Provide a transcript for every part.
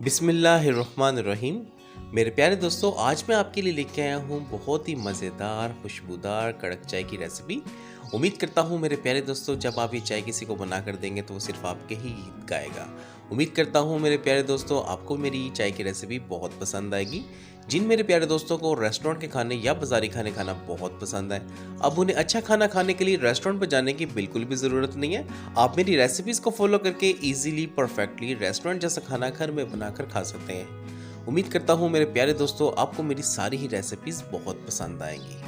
बिस्मिल्लाहिर्रहमानिर्रहीम। मेरे प्यारे दोस्तों, आज मैं आपके लिए लेके आया हूँ बहुत ही मज़ेदार खुशबूदार कड़क चाय की रेसिपी। उम्मीद करता हूँ मेरे प्यारे दोस्तों, जब आप ये चाय किसी को बना कर देंगे तो वो सिर्फ आपके ही गीत गाएगा। उम्मीद करता हूँ मेरे प्यारे दोस्तों, आपको मेरी चाय की रेसिपी बहुत पसंद आएगी। जिन मेरे प्यारे दोस्तों को रेस्टोरेंट के खाने या बाज़ारी खाने खाना बहुत पसंद है, अब उन्हें अच्छा खाना खाने के लिए रेस्टोरेंट पर जाने की बिल्कुल भी ज़रूरत नहीं है। आप मेरी रेसिपीज़ को फॉलो करके इजीली परफेक्टली रेस्टोरेंट जैसा खाना घर में बनाकर खा सकते हैं। उम्मीद करता हूँ मेरे प्यारे दोस्तों, आपको मेरी सारी ही रेसिपीज़ बहुत पसंद आएंगी।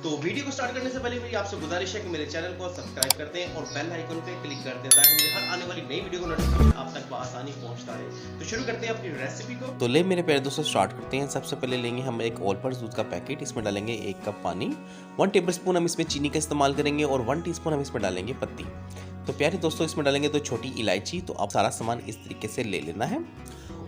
तो वीडियो को स्टार्ट करने से पहले मेरी आपसे गुजारिश है कि मेरे चैनल को सब्सक्राइब कर दें और बेल आइकन पे क्लिक कर दें ताकि मुझे हर आने वाली नई वीडियो को नोटिफिकेशन आप तक आसानी पहुंचता रहे। तो शुरू करते हैं अपनी रेसिपी को। तो ले मेरे प्यारे दोस्तों, स्टार्ट करते हैं। सबसे पहले लेंगे हम एक ऑल पर्पस दूध का पैकेट, इसमें डालेंगे 1 कप पानी, 1 टेबलस्पून हम इसमें चीनी का इस्तेमाल करेंगे और 1 टीस्पून हम इसमें डालेंगे पत्ती। तो प्यारे दोस्तों, इसमें डालेंगे 2 छोटी इलायची। तो आप सारा सामान इस तरीके से ले लेना है।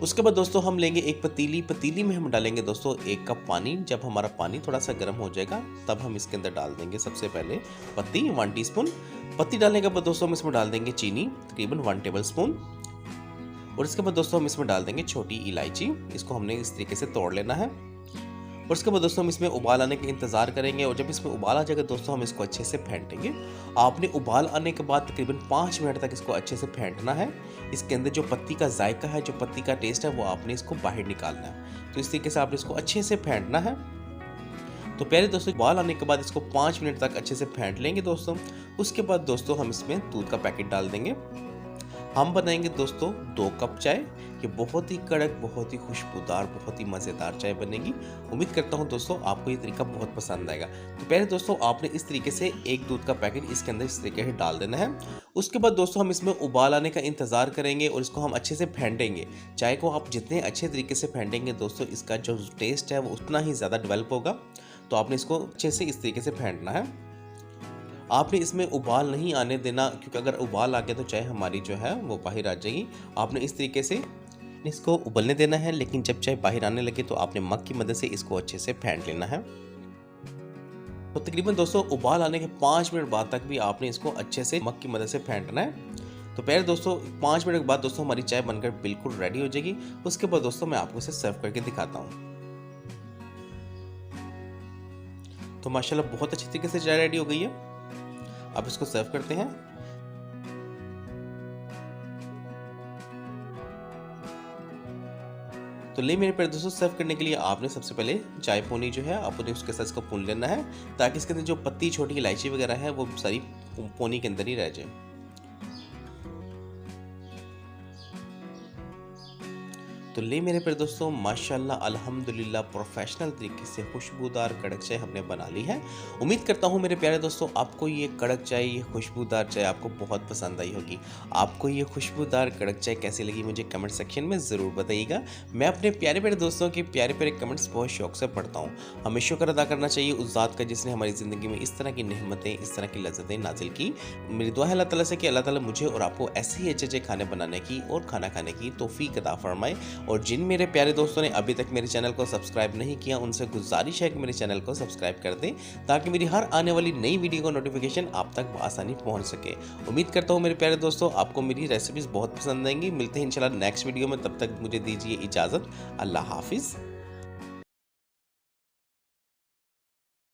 उसके बाद दोस्तों हम लेंगे एक पतीली में हम डालेंगे दोस्तों 1 कप पानी। जब हमारा पानी थोड़ा सा गर्म हो जाएगा तब हम इसके अंदर डाल देंगे सबसे पहले पत्ती 1 टीस्पून। पत्ती डालने के बाद दोस्तों हम इसमें डाल देंगे चीनी तकरीबन 1 टेबलस्पून। और इसके बाद दोस्तों हम इसमें डाल देंगे छोटी इलायची। इसको हमने इस तरीके से तोड़ लेना है। और उसके बाद दोस्तों हम इसमें उबाल आने का इंतज़ार करेंगे और जब इसमें उबाल आ जाएगा दोस्तों हम इसको अच्छे से फेंटेंगे। आपने उबाल आने के बाद तकरीबन 5 मिनट तक इसको अच्छे से फेंटना है। इसके अंदर जो पत्ती का जायका है, जो पत्ती का टेस्ट है, वो आपने इसको बाहर निकालना है। तो इस तरीके से आपने इसको अच्छे से फेंटना है। तो पहले दोस्तों उबाल आने के बाद इसको 5 मिनट तक अच्छे से फेंट लेंगे दोस्तों। उसके बाद दोस्तों हम इसमें दूध का पैकेट डाल देंगे। हम बनाएंगे दोस्तों 2 कप चाय। ये बहुत ही कड़क, बहुत ही खुशबूदार, बहुत ही मज़ेदार चाय बनेगी। उम्मीद करता हूँ दोस्तों आपको ये तरीका बहुत पसंद आएगा। तो पहले दोस्तों आपने इस तरीके से एक दूध का पैकेट इसके अंदर इस तरीके से डाल देना है। उसके बाद दोस्तों हम इसमें उबाल आने का इंतज़ार करेंगे और इसको हम अच्छे से फेंटेंगे। चाय को आप जितने अच्छे तरीके से फेंटेंगे दोस्तों, इसका जो टेस्ट है वो उतना ही ज़्यादा डेवलप होगा। तो आपने इसको अच्छे से इस तरीके से फेंटना है। आपने इसमें उबाल नहीं आने देना, क्योंकि अगर उबाल आ गया तो चाय हमारी जो है वो बाहर आ जाएगी। आपने इस तरीके से इसको उबलने देना है, लेकिन जब चाय बाहर आने लगे तो आपने मग की मदद से इसको अच्छे से फेंट लेना है। तो तकरीबन दोस्तों उबाल आने के 5 मिनट बाद तक भी आपने इसको अच्छे से मग की मदद से फेंटना है। तो पहले दोस्तों 5 मिनट के बाद दोस्तों हमारी चाय बनकर बिल्कुल रेडी हो जाएगी। उसके बाद दोस्तों मैं आपको इसे सर्व करके दिखाता हूँ। तो माशाल्लाह बहुत अच्छी तरीके से चाय रेडी हो गई है। अब इसको सर्व करते हैं। तो ले मेरे प्यारे दोस्तों, सर्व करने के लिए आपने सबसे पहले चाय पोनी जो है आपने उसके साथ इसको भून लेना है, ताकि इसके अंदर जो पत्ती छोटी इलायची वगैरह है वो सारी पोनी के अंदर ही रह जाए। तो ले मेरे प्यारे दोस्तों, माशाल्लाह अल्हम्दुलिल्लाह प्रोफेशनल तरीके से खुशबूदार कड़क चाय हमने बना ली है। उम्मीद करता हूँ मेरे प्यारे दोस्तों आपको ये कड़क चाय, ये खुशबूदार चाय आपको बहुत पसंद आई होगी। आपको ये खुशबूदार कड़क चाय कैसी लगी मुझे कमेंट सेक्शन में ज़रूर बताइएगा। मैं अपने प्यारे प्यारे दोस्तों के प्यारे प्यारे कमेंट्स बहुत शौक से पढ़ता हूँ। हमें शुक्र अदा करना चाहिए उस ज़ात का जिसने हमारी ज़िंदगी में इस तरह की नेमतें, इस तरह की लज़्ज़तें नाजिल की। मेरी दुआ है अल्लाह ताला से कि अल्लाह ताला मुझे और आपको ऐसे ही अच्छे अच्छे खाने बनाने की और खाना खाने की तौफीक अता फरमाए। और जिन मेरे प्यारे दोस्तों ने अभी तक मेरे चैनल को सब्सक्राइब नहीं किया, उनसे गुजारिश है कि मेरे चैनल को सब्सक्राइब कर दें, ताकि मेरी हर आने वाली नई वीडियो का नोटिफिकेशन आप तक आसानी पहुंच सके। उम्मीद करता हूं मेरे प्यारे दोस्तों आपको मेरी रेसिपीज़ बहुत पसंद आएंगी। मिलते हैं इंशाल्लाह नेक्स्ट वीडियो में, तब तक मुझे दीजिए इजाज़त। अल्लाह हाफिज़।